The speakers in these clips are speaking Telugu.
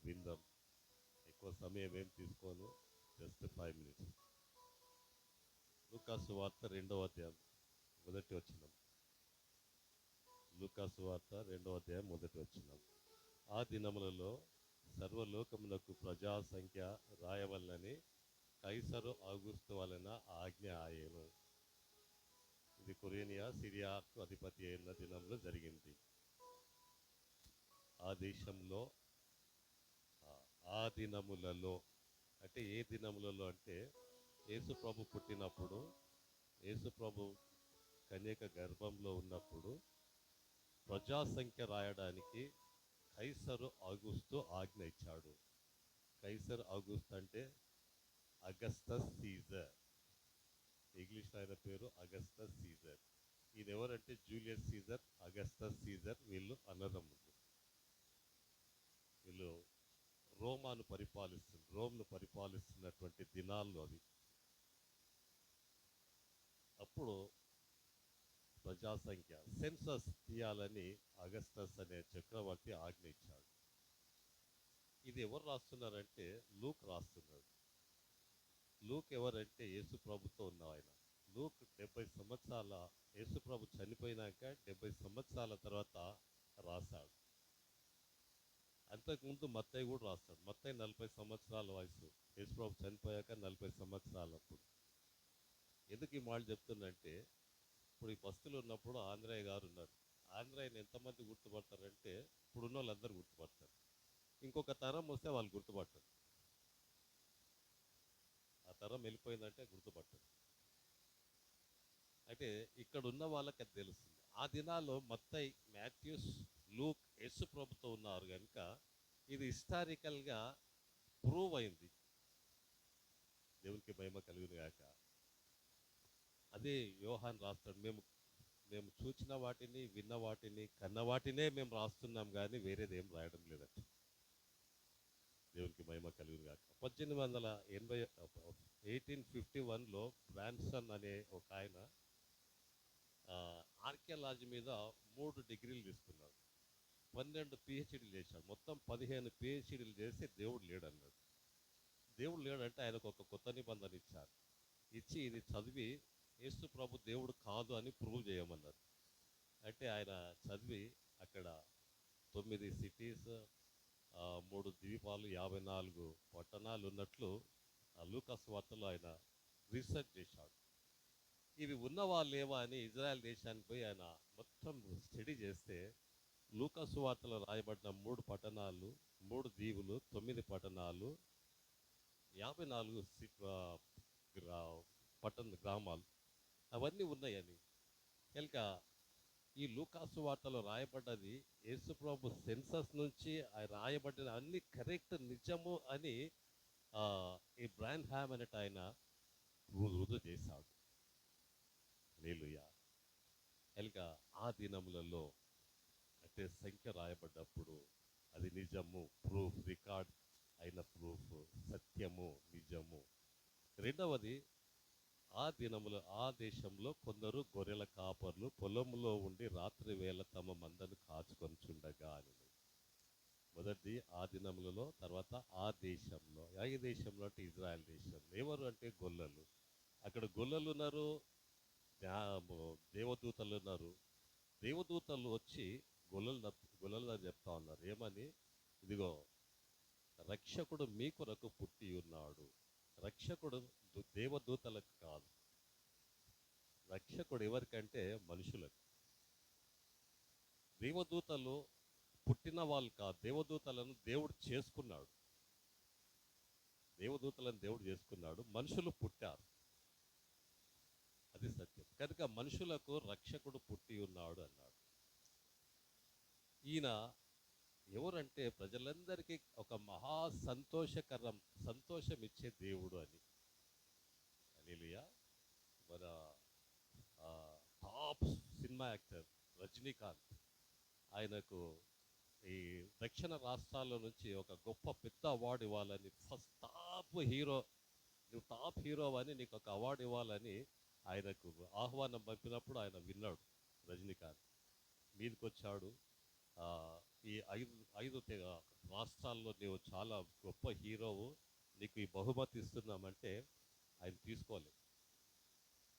విందాం. ఎక్కువ సమయం ఏం తీసుకోను, జస్ట్ 5 minutes. లూకాసు వార్త 2వ అధ్యాయం మొదటి వచనం. లూకాసు వార్త 2వ అధ్యాయం మొదటి వచనం. ఆ దినములలో సర్వలోకమునకు ప్రజా సంఖ్య రాయవలనని కైసరు ఆగుస్తు వలన ఆజ్ఞ ఆయను. ఇది కొరేనియా సిరియాకు అధిపతి అయిన దినంలో జరిగింది. ఆ దేశంలో ఆ దినములలో అంటే ఏ దినములలో అంటే యేసు ప్రభు పుట్టినప్పుడు, యేసు ప్రభు కన్యక గర్భంలో ఉన్నప్పుడు ప్రజాసంఖ్య రాయడానికి కైసరు ఆగుస్తు ఆజ్ఞ ఇచ్చాడు. కైసర్ ఆగుస్తు అంటే అగస్టస్ సీజర్. ఇంగ్లీష్లో ఆయన పేరు అగస్టస్ సీజర్. ఈయన ఎవరంటే జూలియస్ సీజర్, అగస్టస్ సీజర్, వీళ్ళు అన్నదమ్ములు. వీళ్ళు రోమ్ను పరిపాలిస్తున్నటువంటి దినాల్లో అవి. అప్పుడు ప్రజాసంఖ్య సెన్సస్ తీయాలని అగస్టస్ అనే చక్రవర్తి ఆజ్ఞ ఇచ్చాడు. ఇది ఎవరు రాస్తున్నారంటే లూక్ రాస్తున్నాడు. లూక్ ఎవరంటే యేసు ప్రభుతో ఉన్న ఆయన. లూక్ 70 సంవత్సరాల, యేసు ప్రభు చనిపోయినాక 70 సంవత్సరాల తర్వాత రాశాడు. అంతకుముందు మత్తయి కూడా రాస్తాడు. మత్తయి 40 సంవత్సరాల వయసు, యేసు ప్రభు చనిపోయాక 40 సంవత్సరాలప్పుడు. ఎందుకు ఈ మాట చెప్తుందంటే, ఇప్పుడు ఈ బస్తులు ఉన్నప్పుడు ఆంధ్రయ్య గారు ఉన్నారు. ఆంధ్రయ్యని ఎంతమంది గుర్తుపడతారంటే ఇప్పుడున్న వాళ్ళందరూ గుర్తుపడతారు. ఇంకొక తరం వస్తే వాళ్ళు గుర్తుపట్టరు. ఆ తరం వెళ్ళిపోయిందంటే గుర్తుపట్టరు. అయితే ఇక్కడ ఉన్న వాళ్ళకి అది తెలుస్తుంది. ఆ దినాల్లో మత్తయి, మాథ్యూస్, లూక్ యేసు ప్రభుతో ఉన్నారు కనుక ఇది హిస్టారికల్గా ప్రూవ్ అయింది. దేవునికి మహిమ కలుగును గాక. అదే యోహాన్ రాస్తాడు, మేము చూచిన వాటిని, విన్న వాటిని, కన్న వాటినే మేము రాస్తున్నాం కానీ వేరేది ఏం రాయడం లేదట. దేవునికి మహిమ కలుగును గాక. 1851లో బ్రాన్సన్ అనే ఒక ఆయన ఆర్కియాలజీ మీద 3 డిగ్రీలు తీసుకున్నాడు. 12 పిహెచ్డీలు చేశాడు. మొత్తం 15 పిహెచ్డీలు చేసి దేవుడు లేడన్నాడు. దేవుడు లేడంటే ఆయనకు ఒక కొత్త నిబంధన ఇచ్చారు. ఇచ్చి ఇది చదివి యేసు ప్రభు దేవుడు కాదు అని ప్రూవ్ చేయమన్నారు. అంటే ఆయన చదివి అక్కడ 9 సిటీస్, 3 ద్వీపాలు, 54 పట్టణాలు ఉన్నట్లు లూకాసు వార్తలో ఆయన రీసెర్చ్ చేశాడు. ఇవి ఉన్నవాళ్ళేవా అని ఇజ్రాయెల్ దేశానికి పోయి ఆయన మొత్తం స్టడీ చేస్తే లూకాసు వార్తలో రాయబడిన 3 పట్టణాలు, 3 దీవులు, 9 పట్టణాలు, 54 గ్రామాలు అవన్నీ ఉన్నాయని. కనుక ఈ లూకాసు వార్తలో రాయబడ్డది యేసుప్రభు సెన్సస్ నుంచి రాయబడ్డ అన్ని కరెక్ట్, నిజము అని ఈ బ్రాన్ హ్యామ్ అనేట ఆయన రుజువు చేశాడు. హల్లెలూయా. కనుక ఆ దినములలో అంటే సంఖ్య రాయబడ్డప్పుడు అది నిజము, ప్రూఫ్, రికార్డ్ అయిన ప్రూఫ్, సత్యము, నిజము. రెండవది, ఆ దినములో ఆ దేశంలో కొందరు గొర్రెల కాపర్లు పొలంలో ఉండి రాత్రి వేళ తమ మందను కాచుకొనిచుండగా అని. మొదటిది ఆ దినములలో, తర్వాత ఆ దేశంలో. ఏ దేశంలో అంటే ఇజ్రాయెల్ దేశంలో. ఎవరు అంటే గొల్లలు. అక్కడ గొల్లలు ఉన్నారు, దేవదూతలు ఉన్నారు. దేవదూతలు వచ్చి గొల్లలు చెప్తా ఉన్నారు ఏమని, ఇదిగో రక్షకుడు మీ కొరకు పుట్టి ఉన్నాడు. రక్షకుడు దేవదూతలకు కాదు, రక్షకుడు ఎవరికంటే మనుషులకు. దేవదూతలు పుట్టిన వాళ్ళు కాదు, దేవదూతలను దేవుడు చేసుకున్నాడు. దేవదూతలను దేవుడు చేసుకున్నాడు, మనుషులు పుట్టారు. అది సత్యం. కనుక మనుషులకు రక్షకుడు పుట్టి ఉన్నాడు అన్నాడు. ఈయన ఎవరంటే ప్రజలందరికీ ఒక మహా సంతోషం ఇచ్చే దేవుడు అని. హల్లెలూయా. మన టాప్ సినిమా యాక్టర్ రజనీకాంత్, ఆయనకు ఈ దక్షిణ రాష్ట్రాల నుంచి ఒక గొప్ప పెద్ద అవార్డు ఇవ్వాలని, ఫస్ట్ నువ్వు టాప్ హీరో అని నీకు ఒక అవార్డు ఇవ్వాలని ఆయనకు ఆహ్వానం పంపినప్పుడు ఆయన విన్నాడు. రజనీకాంత్ మీదకి వచ్చాడు. ఈ ఐదు రాష్ట్రాల్లో నీవు చాలా గొప్ప హీరోవు, నీకు ఈ బహుమతి ఇస్తున్నామంటే ఆయన తీసుకోలేదు.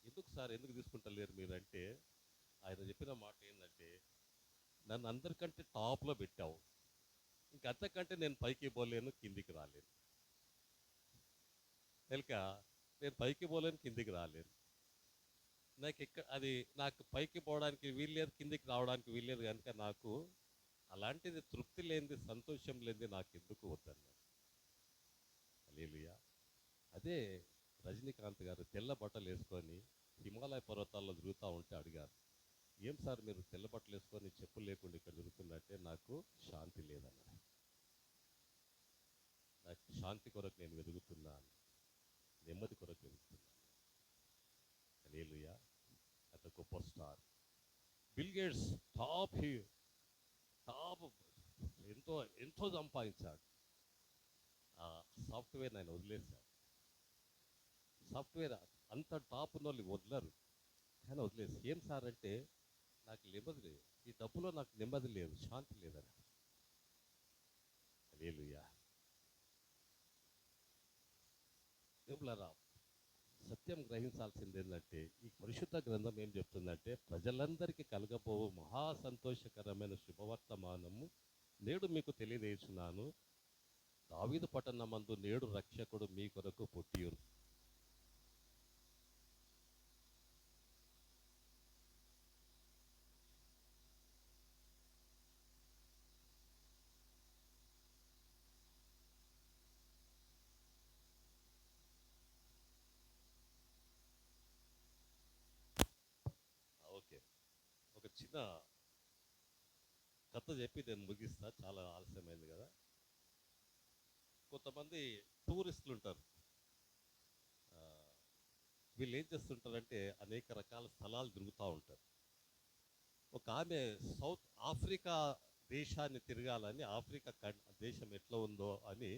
ఎందుకు సార్ ఎందుకు తీసుకుంటలేరు మీరంటే, ఆయన చెప్పిన మాట ఏంటంటే, నన్ను అందరికంటే టాప్లో పెట్టావు, ఇంకంతకంటే నేను పైకి పోలేను, కిందికి రాలేను. తెలుక నేను పైకి పోలేను, కిందికి రాలేను. నాకు పైకి పోవడానికి వీల్లేదు, కిందికి రావడానికి వీల్లేదు కనుక నాకు అలాంటిది తృప్తి లేనిది, సంతోషం లేనిది నాకు ఎందుకు వద్దన్నాడు. హల్లెలూయా. అదే రజనీకాంత్ గారు తెల్ల బట్టలు వేసుకొని హిమాలయ పర్వతాల్లో తిరుగుతూ ఉంటే అడిగారు, ఏం సార్ మీరు తెల్ల బట్టలు వేసుకొని చెప్పులు లేకుండా ఇక్కడ తిరుగుతున్నట్టే, నాకు శాంతి లేదన్నాడు. నాకు శాంతి కొరకు నేను వెతుకుతున్నాను, నెమ్మది కొరకు వెతుకుతున్నాను. హల్లెలూయా. అత గొప్ప star bill gates, top top ఎంతో ఎంతో సంపాదించాడు. ఆ సాఫ్ట్వేర్ ఆయన వదిలేశాడు. సాఫ్ట్వేర్ అంత టాప్ ఉన్న వాళ్ళు వదలరు, కానీ వదిలేసి ఏం సార్ అంటే, నాకు నెమ్మది లేదు, ఈ డబ్బులో నాకు నెమ్మది లేదు, శాంతి లేదని. హల్లెలూయా. దేవులారా, సత్యం గ్రహించాల్సింది ఏంటంటే, ఈ పరిశుద్ధ గ్రంథం ఏం చెప్తుందంటే, ప్రజలందరికీ కలగబోవు మహా సంతోషకరమైన శుభవర్తమానము నేడు మీకు తెలియజేస్తున్నాను, దావీదు పట్టణమందు నేడు రక్షకుడు మీ కొరకు పుట్టియురు. ఓకే, ఒక చిన్న కథ చెప్పి నేను ముగిస్తా, చాలా ఆలస్యమైంది కదా. కొంతమంది టూరిస్టులు ఉంటారు, ఆ, వీళ్ళు ఏం చేస్తుంటారంటే అనేక రకాల స్థలాలు తిరుగుతూ ఉంటారు. ఒక ఆమె సౌత్ ఆఫ్రికా దేశాన్ని తిరగాలని, ఆఫ్రికా దేశం ఎట్లా ఉందో అని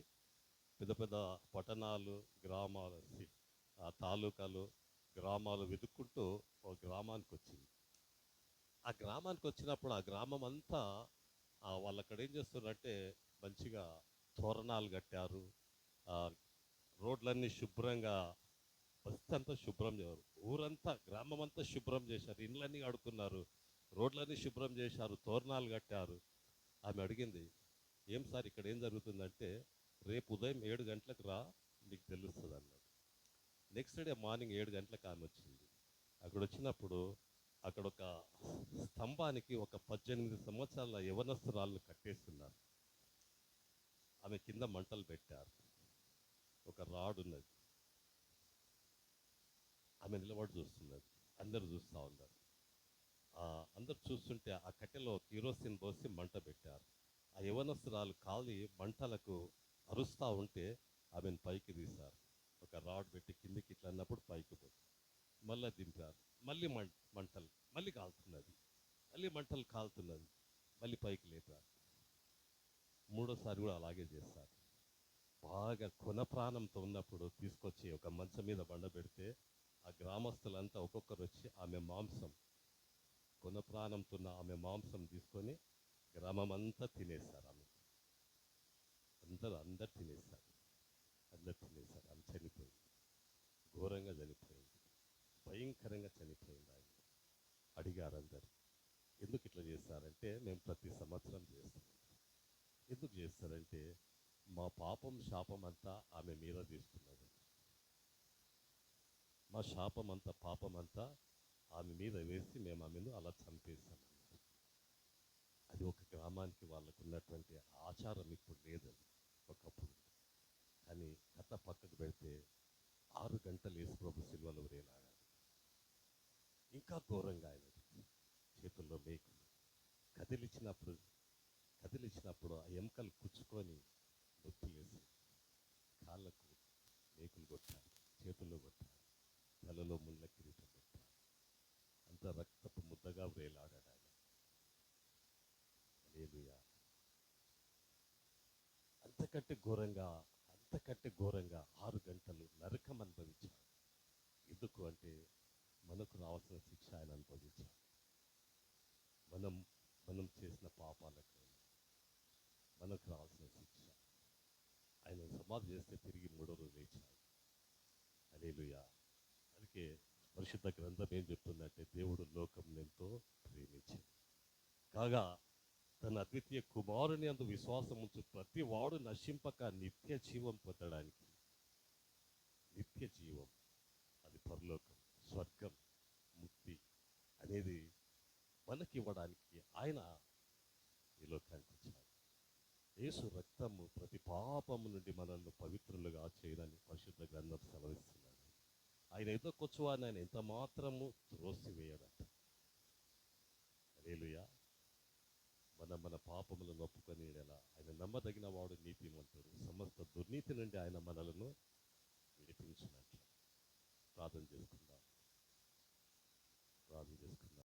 పెద్ద పెద్ద పట్టణాలు, గ్రామాలు, తాలూకాలు, గ్రామాలు వెతుక్కుంటూ ఒక గ్రామానికి వచ్చింది. ఆ గ్రామానికి వచ్చినప్పుడు ఆ గ్రామం అంతా వాళ్ళు అక్కడ ఏం చేస్తున్నారంటే మంచిగా తోరణాలు కట్టారు, ఆ, రోడ్లన్నీ శుభ్రంగా, బస్తి అంతా శుభ్రం చేశారు, ఊరంతా గ్రామం అంతా శుభ్రం చేశారు, ఇండ్లన్నీ కడుక్కున్నారు, రోడ్లన్నీ శుభ్రం చేశారు, తోరణాలు కట్టారు. ఆమె అడిగింది, ఏం సార్ ఇక్కడ ఏం జరుగుతుందంటే, రేపు ఉదయం 7 గంటలకు రా, నీకు తెలుస్తుంది అన్నాడు. నెక్స్ట్ డే మార్నింగ్ 7 గంటలకు ఆమె వచ్చింది. అక్కడ వచ్చినప్పుడు అక్కడ ఒక స్తంభానికి ఒక 18 సంవత్సరాల యవనస్తురాలను కట్టేస్తున్నారు. ఆమె కింద మంటలు పెట్టారు, ఒక రాడ్ ఉన్నది, ఆమె నిలబడి చూస్తున్నది, అందరు చూస్తూ ఉన్నారు. అందరు చూస్తుంటే ఆ కట్టెలో కిరోసిన్ పోసి మంట పెట్టారు. ఆ యవనస్తురాలు కాలి మంటలకు అరుస్తూ ఉంటే ఆమెను పైకి తీశారు. ఒక రాడ్ పెట్టి కిందికి ఇట్లా అన్నప్పుడు పైకి పోయి మళ్ళీ దింపారు. మళ్ళీ మంటలు, మళ్ళీ కాలుతున్నది, మళ్ళీ మంటలు కాలుతున్నది, మళ్ళీ పైకి లేపారు. మూడోసారి కూడా అలాగే చేస్తారు. బాగా కొన ప్రాణంతో ఉన్నప్పుడు తీసుకొచ్చి ఒక మంచం మీద బండ పెడితే ఆ గ్రామస్తులంతా ఒక్కొక్కరు వచ్చి ఆమె మాంసం, కొన ప్రాణంతో ఉన్న ఆమె మాంసం తీసుకొని గ్రామం అంతా తినేస్తారు. ఆమె అందరు తినేస్తారు, ఆమె చనిపోయింది, ఘోరంగా చనిపోయింది, భయంకరంగా చనిపోయింది. ఆయన అడిగారు అందరు, ఎందుకు ఇట్లా చేస్తారంటే, మేము ప్రతి సంవత్సరం చేస్తాం. ఎందుకు చేస్తారంటే, మా పాపం శాపం అంతా ఆమె మీద తీసుకున్నది, మా శాపం అంతా పాపం అంతా ఆమె మీద వేసి మేము ఆమెను అలా చంపేస్తామన్నారు. అది ఒక గ్రామానికి వాళ్ళకు ఉన్నటువంటి ఆచారం, ఇప్పుడు లేదని ఒకప్పుడు. కానీ కథ పక్కకు పెడితే 6 గంటలు యేసుప్రభు సిలువలో వేలాడాడు. ఇంకా ఘోరంగా ఆయన చేతుల్లో మేకులు కదిలిచ్చినప్పుడు ఆ ఎముకలు కుచ్చుకొని నొప్పిలేసి కాళ్ళకు మేకులు కొట్టారు, చేతుల్లో కొట్టారు, తలలో ముళ్ళ కిరీటం పెట్టారు. అంత రక్తపు ముద్దగా వేలాడాడు ఆయన. హల్లెలూయా. అంతకంటే ఘోరంగా 6 గంటలు నరకం అనుభవించాడు. ఎందుకు అంటే, మనకు రావాల్సిన శిక్ష ఆయన అనుభవించాడు, మనం చేసిన పాపాలకు. మనకు రావాల్సిన శిక్ష. ఆయన సమాధి చేస్తే తిరిగి మూడో రోజు లేచాడు. హల్లెలూయా. అందుకే పరిశుద్ధ గ్రంథం ఏం చెప్తుందంటే దేవుడు లోకం ఎంతో ప్రేమించింది కాగా తన అద్వితీయ కుమారుని అందు విశ్వాసం ఉంచు ప్రతి వాడు నశింపక నిత్య జీవం పొందడానికి, నిత్య జీవం అది పరలోకం, స్వర్గం, ముక్తి అనేది మనకి ఇవ్వడానికి ఆయన ఈ లోకానికి వచ్చాడు. యేసు రక్తము ప్రతి పాపము నుండి మనల్ని పవిత్రులుగా చేయడానికి పరిశుద్ధ గ్రంథం సెలవిస్తున్నాడు. ఆయన ఎదుకొచ్చువారిని ఆయన ఎంత మాత్రము త్రోసివేయడట. హల్లెలూయా. మన పాపములను ఒప్పుకొని ఎలా ఆయన నమ్మదగిన వాడు, నీతిమంతుడు, సమస్త దుర్నీతి నుండి ఆయన మనలను విడిపించినట్లు. ప్రార్థన చేసుకుందాం.